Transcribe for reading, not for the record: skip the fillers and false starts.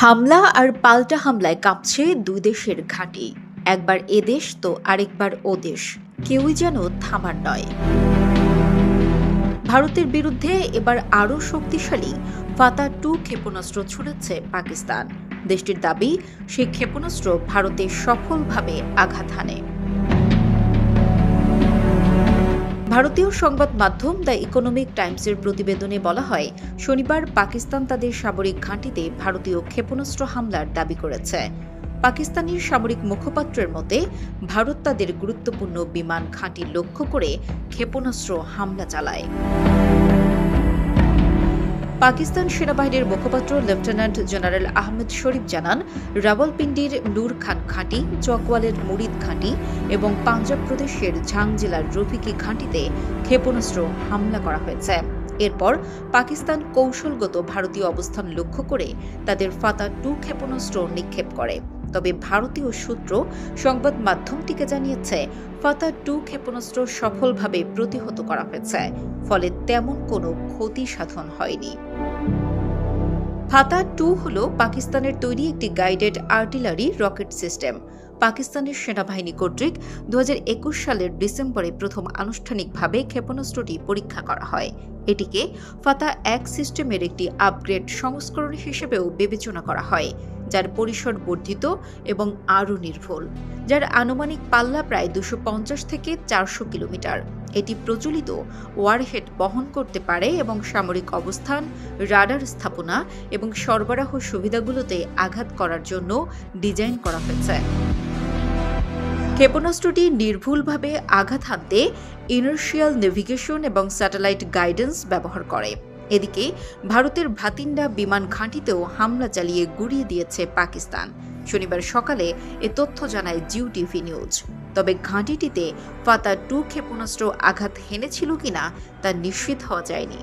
হামলা আর পাল্টা হামলায় কাঁপছে দুই দেশের ঘাঁটি। একবার এদেশ তো আরেকবার ও দেশ, কেউই যেন থামার নয়। ভারতের বিরুদ্ধে এবার আরও শক্তিশালী ফাতা-2 ক্ষেপণাস্ত্র ছুড়েছে পাকিস্তান। দেশটির দাবি, সেই ক্ষেপণাস্ত্র ভারতে সফলভাবে আঘাত হানে। ভারতীয় সংবাদ মাধ্যম দ্য ইকোনমিক টাইমসের প্রতিবেদনে বলা হয়, শনিবার পাকিস্তান তাদের সামরিক ঘাঁটিতে ভারতীয় ক্ষেপণাস্ত্র হামলার দাবি করেছে। পাকিস্তানের সামরিক মুখপাত্রের মতে, ভারত তাদের গুরুত্বপূর্ণ বিমান ঘাঁটি লক্ষ্য করে ক্ষেপণাস্ত্র হামলা চালায়। পাকিস্তান সেনাবাহিনীর মুখপাত্র লেফটেন্যান্ট জেনারেল আহমেদ শরীফ জানান, রাওয়ালপিন্ডির নূর খান ঘাঁটি, চকওয়ালের মুরিদ ঘাঁটি এবং পাঞ্জাব প্রদেশের ঝাং জেলার রফিকি ঘাঁটিতে ক্ষেপণাস্ত্র হামলা করা হয়েছে। এরপর পাকিস্তান কৌশলগত ভারতীয় অবস্থান লক্ষ্য করে তাদের ফাতা-2 ক্ষেপণাস্ত্র নিক্ষেপ করে। তবে ভারতীয় সূত্র সংবাদ মাধ্যমটিকে জানিয়েছে, ফাতা-2 ক্ষেপণাস্ত্র সফলভাবে প্রতিহত করা হয়েছে, ফলে তেমন কোনো ক্ষতি সাধন হয়নি। ফাতা-2 হল পাকিস্তানের তৈরি একটি গাইডেড আর্টিলারি রকেট সিস্টেম। পাকিস্তানের সেনাবাহিনী কর্তৃক 2021 সালের ডিসেম্বরে প্রথম আনুষ্ঠানিকভাবে ক্ষেপণাস্ত্রটি পরীক্ষা করা হয়। এটিকে ফাতা-1 সিস্টেমের একটি আপগ্রেড সংস্করণ হিসেবেও বিবেচনা করা হয়, যার পরিসর বর্ধিত এবং আরও নির্ভুল, যার আনুমানিক পাল্লা প্রায় 250 থেকে 400 কিলোমিটার। এটি প্রচলিত ওয়ারহেড বহন করতে পারে এবং সামরিক অবস্থান, রাডার স্থাপনা এবং সরবরাহ সুবিধাগুলোতে আঘাত করার জন্য ডিজাইন করা হয়েছে। ক্ষেপণাস্ত্রটি নির্ভুলভাবে আঘাত হানতে ইনার্শিয়াল নেভিগেশন এবং স্যাটেলাইট গাইডেন্স ব্যবহার করে। এদিকে ভারতের ভাতিন্ডা বিমান ঘাঁটিতেও হামলা চালিয়ে গুঁড়িয়ে দিয়েছে পাকিস্তান। শনিবার সকালে এ তথ্য জানায় জিও টিভি নিউজ। তবে ঘাঁটিটিতে ফাতা-2 ক্ষেপণাস্ত্র আঘাত হেনেছিল কিনা তা নিশ্চিত হওয়া যায়নি।